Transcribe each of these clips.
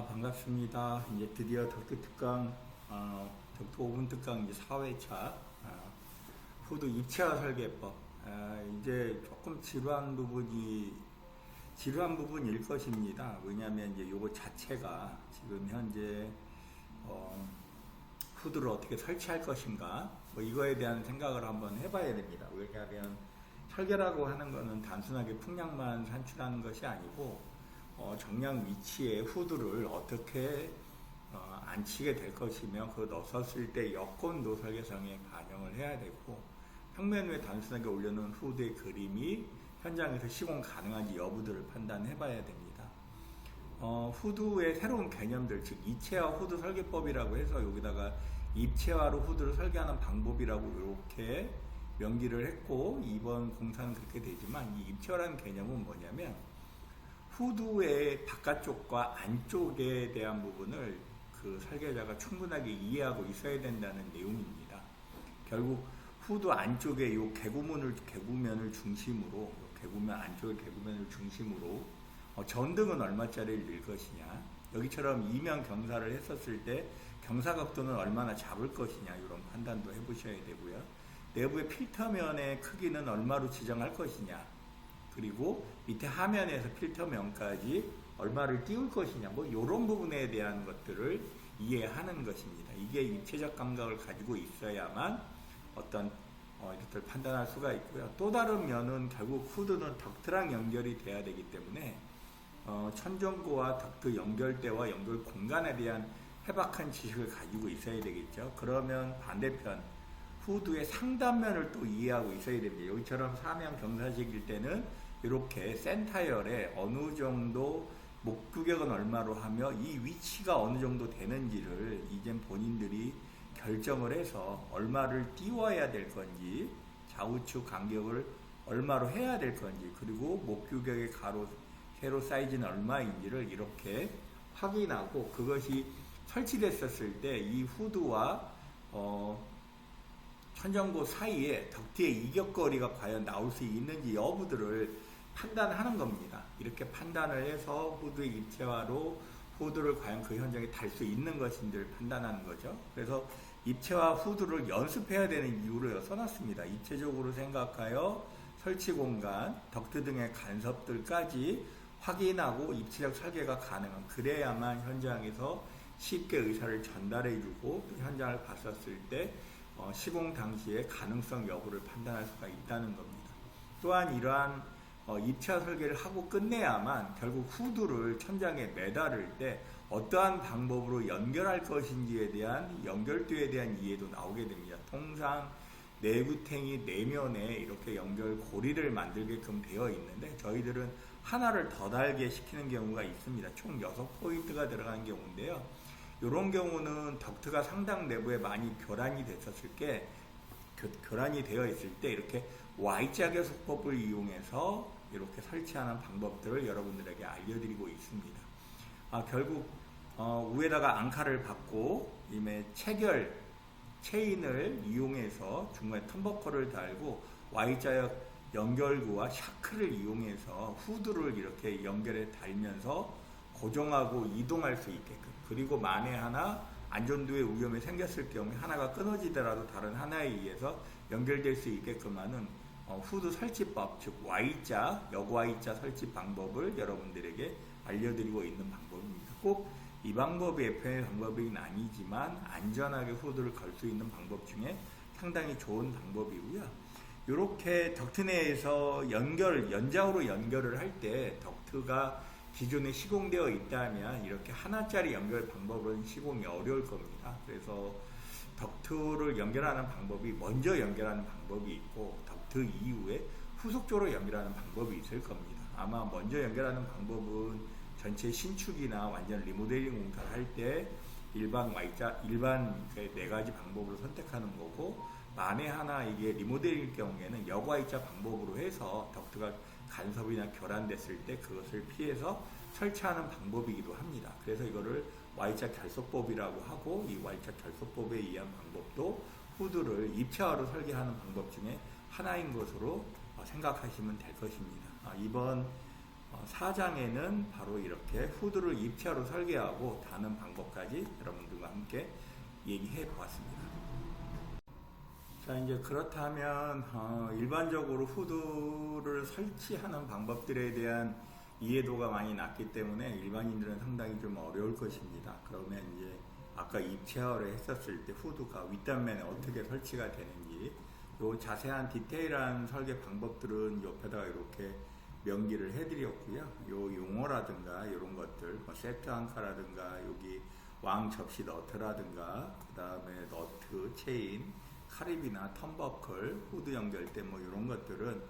반갑습니다. 이제 드디어 덕트 특강, 덕트 5분 특강 이제 4회차, 후드 입체화 설계법. 이제 조금 지루한 부분일 것입니다. 왜냐하면 이제 요거 자체가 지금 현재, 후드를 어떻게 설치할 것인가, 뭐 이거에 대한 생각을 한번 해봐야 됩니다. 왜냐하면 설계라고 하는 거는 단순하게 풍량만 산출하는 것이 아니고, 정량 위치에 후드를 어떻게 안치게 될 것이며 그 넣었을 때 여건도 설계상에 반영을 해야 되고, 평면 위에 단순하게 올려놓은 후드의 그림이 현장에서 시공 가능한지 여부들을 판단해 봐야 됩니다. 후드의 새로운 개념들, 즉 입체화 후드 설계법이라고 해서 여기다가 입체화로 후드를 설계하는 방법이라고 이렇게 명기를 했고, 이번 공사는 그렇게 되지만 이 입체화라는 개념은 뭐냐면 후드의 바깥쪽과 안쪽에 대한 부분을 그 설계자가 충분하게 이해하고 있어야 된다는 내용입니다. 결국 후드 안쪽에 이 개구면을 중심으로, 개구면 안쪽의 개구면을 중심으로 전등은 얼마짜리를 낼 것이냐, 여기처럼 이면 경사를 했었을 때 경사각도는 얼마나 잡을 것이냐, 이런 판단도 해보셔야 되고요. 내부의 필터면의 크기는 얼마로 지정할 것이냐, 그리고 밑에 하면에서 필터면까지 얼마를 띄울 것이냐, 뭐 이런 부분에 대한 것들을 이해하는 것입니다. 이게 입체적 감각을 가지고 있어야만 어떤 이것을 판단할 수가 있고요. 또 다른 면은 결국 후드는 덕트랑 연결이 돼야 되기 때문에 천정고와 덕트 연결대와 연결 공간에 대한 해박한 지식을 가지고 있어야 되겠죠. 그러면 반대편 후드의 상단면을 또 이해하고 있어야 됩니다. 여기처럼 사면 경사식일 때는 이렇게 센터열에 어느 정도 목구격은 얼마로 하며 이 위치가 어느 정도 되는지를 이젠 본인들이 결정을 해서 얼마를 띄워야 될 건지, 좌우측 간격을 얼마로 해야 될 건지, 그리고 목구격의 가로 세로 사이즈는 얼마인지를 이렇게 확인하고, 그것이 설치됐었을 때 이 후드와 천정고 사이에 덕트의 이격거리가 과연 나올 수 있는지 여부들을 판단하는 겁니다. 이렇게 판단을 해서 후드의 입체화로 후드를 과연 그 현장에 달 수 있는 것인지를 판단하는 거죠. 그래서 입체화 후드를 연습해야 되는 이유를 써놨습니다. 입체적으로 생각하여 설치 공간, 덕트 등의 간섭들까지 확인하고 입체적 설계가 가능한, 그래야만 현장에서 쉽게 의사를 전달해주고 또 현장을 봤었을 때 시공 당시의 가능성 여부를 판단할 수가 있다는 겁니다. 또한 이러한 입체화 설계를 하고 끝내야만 결국 후드를 천장에 매달을 때 어떠한 방법으로 연결할 것인지에 대한 연결도에 대한 이해도 나오게 됩니다. 통상 내구탱이 내면에 이렇게 연결 고리를 만들게끔 되어 있는데, 저희들은 하나를 더 달게 시키는 경우가 있습니다. 총 6포인트가 들어간 경우인데요. 이런 경우는 덕트가 상당 내부에 많이 교란이 됐었을 때, 교란이 되어 있을 때 이렇게 Y자 계속법을 이용해서 이렇게 설치하는 방법들을 여러분들에게 알려드리고 있습니다. 결국 위에다가 앙카를 받고 이메 체인을 이용해서 중간에 텀버커를 달고 Y자역 연결구와 샤크를 이용해서 후드를 이렇게 연결해 달면서 고정하고 이동할 수 있게끔, 그리고 만에 하나 안전도의 위험이 생겼을 경우에 하나가 끊어지더라도 다른 하나에 의해서 연결될 수 있게끔 하는 후드 설치법, 즉 Y자, 역Y자 설치 방법을 여러분들에게 알려드리고 있는 방법입니다. 꼭 이 방법이 FM의 방법은 아니지만 안전하게 후드를 걸 수 있는 방법 중에 상당히 좋은 방법이고요. 이렇게 덕트 내에서 연장으로 연결을 할 때 덕트가 기존에 시공되어 있다면 이렇게 하나짜리 연결 방법은 시공이 어려울 겁니다. 그래서 덕트를 연결하는 방법이, 먼저 연결하는 방법이 있고 덕트 이후에 후속적으로 연결하는 방법이 있을 겁니다. 아마 먼저 연결하는 방법은 전체 신축이나 완전 리모델링 공사를 할 때 일반 네 가지 방법으로 선택하는 거고, 만에 하나 이게 리모델링일 경우에는 역Y자 방법으로 해서 덕트가 간섭이나 교란됐을 때 그것을 피해서 설치하는 방법이기도 합니다. 그래서 이거를 Y자 결속법이라고 하고, 이 Y자 결속법에 의한 방법도 후드를 입체화로 설계하는 방법 중에 하나인 것으로 생각하시면 될 것입니다. 이번 4장에는 바로 이렇게 후드를 입체화로 설계하고 다는 방법까지 여러분들과 함께 얘기해 보았습니다. 자, 이제 그렇다면 일반적으로 후드를 설치하는 방법들에 대한 이해도가 많이 낮기 때문에 일반인들은 상당히 좀 어려울 것입니다. 그러면 이제 아까 입체화를 했었을 때 후드가 윗단면에 어떻게 설치가 되는지 요 자세한 디테일한 설계 방법들은 옆에다가 이렇게 명기를 해드렸고요. 요 용어라든가 이런 것들, 세트 앙카라든가 여기 왕 접시 너트라든가 그 다음에 너트, 체인, 카립이나 턴버클, 후드 연결대 뭐 이런 것들은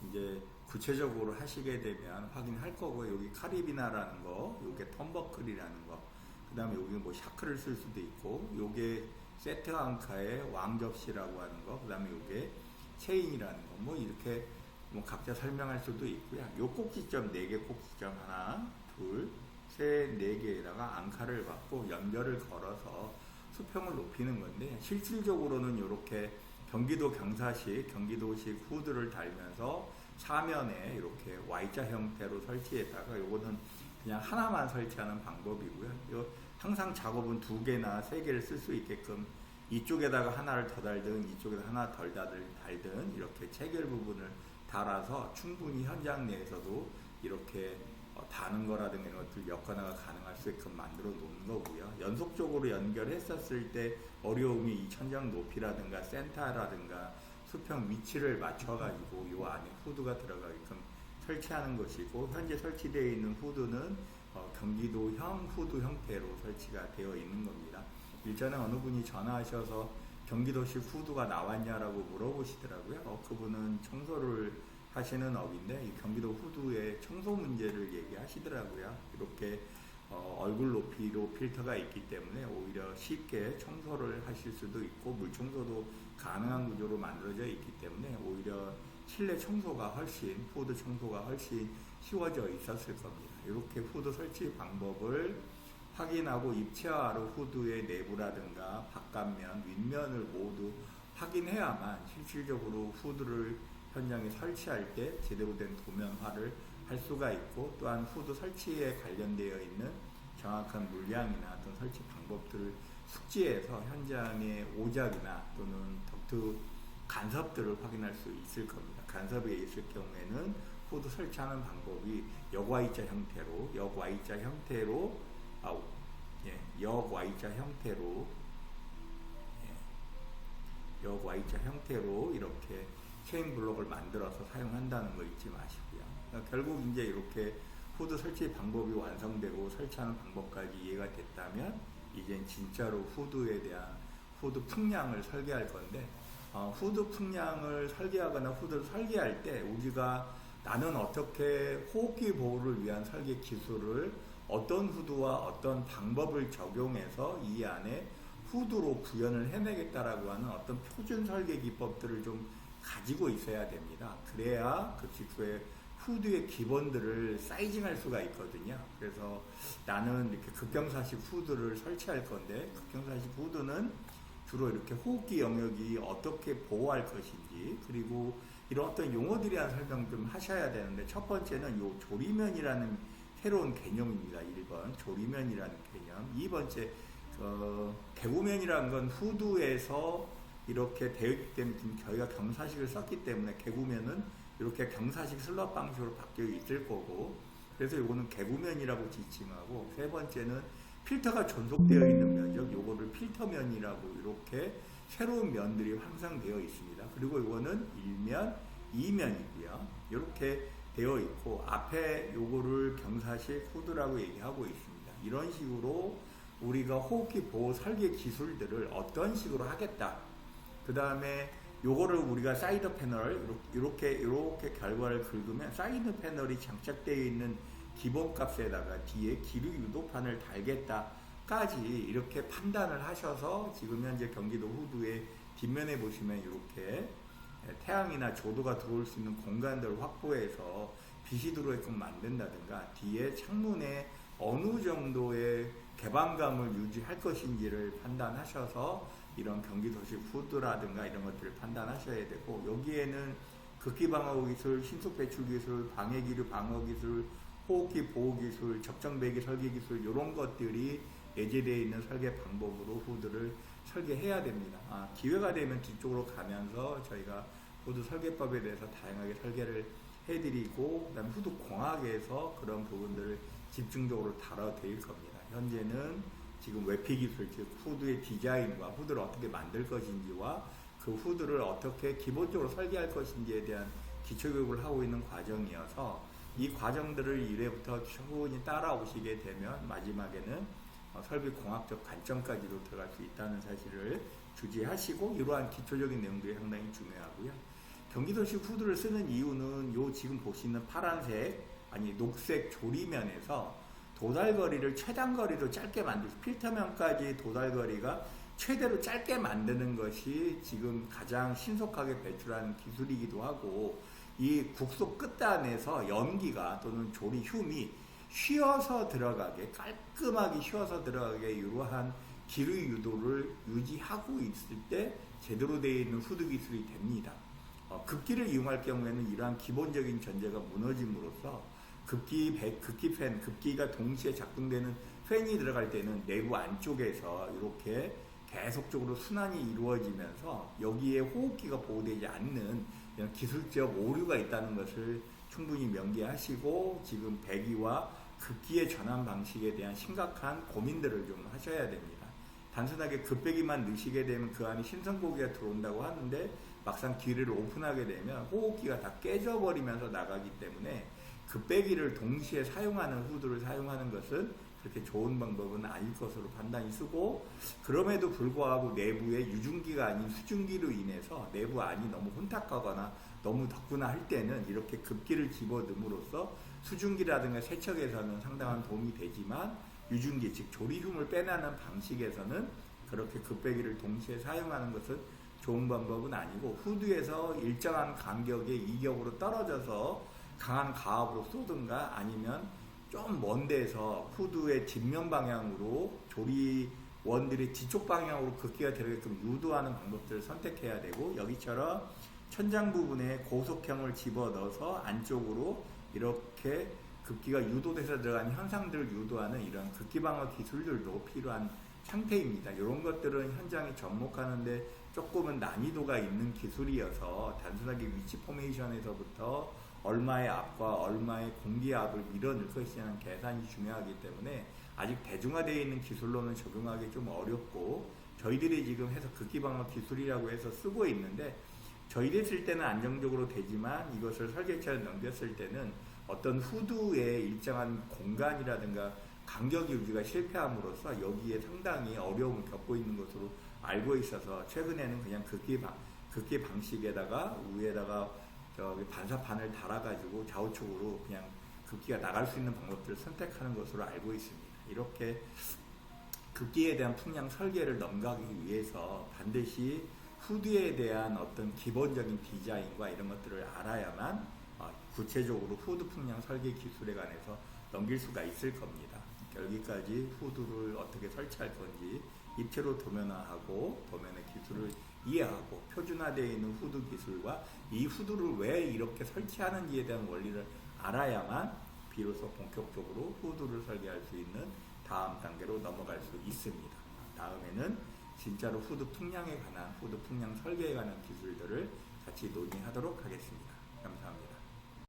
이제 구체적으로 하시게 되면 확인할 거고, 여기 카립이나라는 거, 요게 턴버클이라는 거, 그 다음에 여기 뭐 샤크를 쓸 수도 있고, 요게 세트 앙카의 왕 접시라고 하는 거, 그 다음에 요게 체인이라는 거, 뭐 이렇게 뭐 각자 설명할 수도 있고요. 요 꼭지점 4개 꼭지점 하나, 둘, 셋, 4개에다가 앙카를 받고 연결을 걸어서 수평을 높이는 건데, 실질적으로는 이렇게 경기도 경사식, 경기도식 후드를 달면서 사면에 이렇게 Y자 형태로 설치했다가 요거는 그냥 하나만 설치하는 방법이고요. 항상 작업은 2개나 3개를 쓸 수 있게끔 이쪽에다가 하나를 더 달든 이쪽에다 하나 덜 달든 이렇게 체결 부분을 달아서 충분히 현장 내에서도 이렇게 다는 거라든가 이런 것들 엮어나가 가능할 수 있게끔 만들어 놓은 거고요. 연속적으로 연결했었을 때 어려움이 이 천장 높이라든가 센터라든가 수평 위치를 맞춰가지고 이 안에 후드가 들어가게끔 설치하는 것이고, 현재 설치되어 있는 후드는 경기도형 후드 형태로 설치가 되어 있는 겁니다. 일전에 어느 분이 전화하셔서 경기도식 후드가 나왔냐라고 물어보시더라고요. 그분은 청소를 하시는 업인데 이 경기도 후드의 청소 문제를 얘기하시더라고요. 이렇게 얼굴 높이로 필터가 있기 때문에 오히려 쉽게 청소를 하실 수도 있고 물 청소도 가능한 구조로 만들어져 있기 때문에 오히려 실내 청소가 훨씬, 후드 청소가 훨씬 쉬워져 있었을 겁니다. 이렇게 후드 설치 방법을 확인하고 입체화로 후드의 내부라든가 바깥면, 윗면을 모두 확인해야만 실질적으로 후드를 현장에 설치할 때 제대로 된 도면화를 할 수가 있고, 또한 후드 설치에 관련되어 있는 정확한 물량이나 어떤 설치 방법들을 숙지해서 현장의 오작이나 또는 덕트 간섭들을 확인할 수 있을 겁니다. 간섭에 있을 경우에는 후드 설치하는 방법이 역Y자 형태로 역Y자 형태로 이렇게 체인 블록을 만들어서 사용한다는 거 잊지 마시고요. 그러니까 결국 이제 이렇게 후드 설치 방법이 완성되고 설치하는 방법까지 이해가 됐다면 이제 진짜로 후드에 대한 후드 풍량을 설계할 건데, 후드 풍량을 설계하거나 후드를 설계할 때 우리가 나는 어떻게 호흡기 보호를 위한 설계 기술을 어떤 후드와 어떤 방법을 적용해서 이 안에 후드로 구현을 해내겠다라고 하는 어떤 표준 설계 기법들을 좀 가지고 있어야 됩니다. 그래야 그 직후에 후드의 기본들을 사이징할 수가 있거든요. 그래서 나는 이렇게 극경사식 후드를 설치할 건데, 극경사식 후드는 주로 이렇게 호흡기 영역이 어떻게 보호할 것인지, 그리고 이런 어떤 용어들에 대한 설명 좀 하셔야 되는데, 첫 번째는 요 조리면이라는 새로운 개념입니다. 1번 조리면이라는 개념. 2번째 개구면이라는 건 후드에서 이렇게 되어 있기 때문에 지금 저희가 경사식을 썼기 때문에 개구면은 이렇게 경사식 슬롯 방식으로 바뀌어 있을 거고, 그래서 요거는 개구면이라고 지칭하고, 세 번째는 필터가 존속되어 있는 면적, 요거를 필터면이라고 이렇게 새로운 면들이 형성되어 있습니다. 그리고 요거는 1면, 2면이고요. 이렇게 되어 있고, 앞에 요거를 경사식 후드라고 얘기하고 있습니다. 이런 식으로 우리가 호흡기 보호 설계 기술들을 어떤 식으로 하겠다. 그 다음에 요거를 우리가 사이드 패널 이렇게 결과를 긁으면 사이드 패널이 장착되어 있는 기본값에다가 뒤에 기류 유도판을 달겠다까지 이렇게 판단을 하셔서 지금 현재 경기도 후드의 뒷면에 보시면 이렇게 태양이나 조도가 들어올 수 있는 공간들을 확보해서 빛이 들어오게끔 만든다든가, 뒤에 창문에 어느 정도의 개방감을 유지할 것인지를 판단하셔서 이런 경기도식 후드라든가 이런 것들을 판단하셔야 되고, 여기에는 극기 방어 기술, 신속 배출 기술, 방해 기류 방어 기술, 호흡기 보호 기술, 적정 배기 설계 기술 이런 것들이 내재되어 있는 설계 방법으로 후드를 설계해야 됩니다. 기회가 되면 뒤쪽으로 가면서 저희가 후드 설계법에 대해서 다양하게 설계를 해드리고 그다음에 후드 공학에서 그런 부분들을 집중적으로 다뤄드릴 겁니다. 현재는 지금 외피 기술, 즉 후드의 디자인과 후드를 어떻게 만들 것인지와 그 후드를 어떻게 기본적으로 설계할 것인지에 대한 기초교육을 하고 있는 과정이어서 이 과정들을 1회부터 충분히 따라오시게 되면 마지막에는 설비 공학적 관점까지도 들어갈 수 있다는 사실을 주지하시고 이러한 기초적인 내용들이 상당히 중요하고요. 경기도식 후드를 쓰는 이유는 요 지금 보시는 파란색 아니 녹색 조리면에서 도달거리를 최단거리로 짧게 만들 필터면까지 도달거리가 최대로 짧게 만드는 것이 지금 가장 신속하게 배출하는 기술이기도 하고 이 국소 끝단에서 연기가 또는 조리 흉이 쉬어서 들어가게 깔끔하게 쉬어서 들어가게 이러한 기류 유도를 유지하고 있을 때 제대로 되어 있는 후드 기술이 됩니다. 급기를 이용할 경우에는 이러한 기본적인 전제가 무너짐으로써 급기가 동시에 작동되는 팬이 들어갈 때는 내부 안쪽에서 이렇게 계속적으로 순환이 이루어지면서 여기에 호흡기가 보호되지 않는 이런 기술적 오류가 있다는 것을 충분히 명기하시고 지금 배기와 급기의 전환 방식에 대한 심각한 고민들을 좀 하셔야 됩니다. 단순하게 급배기만 넣으시게 되면 그 안에 신선고기가 들어온다고 하는데 막상 기류를 오픈하게 되면 호흡기가 다 깨져버리면서 나가기 때문에 급배기를 동시에 사용하는 후드를 사용하는 것은 그렇게 좋은 방법은 아닐 것으로 판단이 쓰고 그럼에도 불구하고 내부에 유중기가 아닌 수증기로 인해서 내부 안이 너무 혼탁하거나 너무 덥거나 할 때는 이렇게 급기를 집어넣음으로써 수증기라든가 세척에서는 상당한 도움이 되지만 유중기 즉 조리흉을 빼내는 방식에서는 그렇게 급배기를 동시에 사용하는 것은 좋은 방법은 아니고 후드에서 일정한 간격의 이격으로 떨어져서 강한 가압으로 쏘든가 아니면 좀 먼 데서 후드의 뒷면 방향으로 조리원들의 뒤쪽 방향으로 급기가 들어가게끔 유도하는 방법들을 선택해야 되고 여기처럼 천장 부분에 고속형을 집어넣어서 안쪽으로 이렇게 급기가 유도돼서 들어가는 현상들을 유도하는 이런 급기 방어 기술들도 필요한 상태입니다. 이런 것들은 현장에 접목하는데 조금은 난이도가 있는 기술이어서 단순하게 위치 포메이션에서부터 얼마의 압과 얼마의 공기압을 밀어넣을 것이냐는 계산이 중요하기 때문에 아직 대중화되어 있는 기술로는 적용하기 좀 어렵고 저희들이 지금 해서 급기방어 기술이라고 해서 쓰고 있는데 저희들이 쓸 때는 안정적으로 되지만 이것을 설계차를 넘겼을 때는 어떤 후드의 일정한 공간이라든가 간격 유지가 실패함으로써 여기에 상당히 어려움을 겪고 있는 것으로 알고 있어서 최근에는 그냥 급기 방식에다가 위에다가 반사판을 달아가지고 좌우측으로 그냥 급기가 나갈 수 있는 방법들을 선택하는 것으로 알고 있습니다. 이렇게 급기에 대한 풍량 설계를 넘가기 위해서 반드시 후드에 대한 어떤 기본적인 디자인과 이런 것들을 알아야만 구체적으로 후드 풍량 설계 기술에 관해서 넘길 수가 있을 겁니다. 여기까지 후드를 어떻게 설치할 건지 입체로 도면화하고 도면의 기술을 이해하고 표준화되어 있는 후드 기술과 이 후드를 왜 이렇게 설치하는지에 대한 원리를 알아야만 비로소 본격적으로 후드를 설계할 수 있는 다음 단계로 넘어갈 수 있습니다. 다음에는 진짜로 후드 풍량에 관한 후드 풍량 설계에 관한 기술들을 같이 논의하도록 하겠습니다. 감사합니다.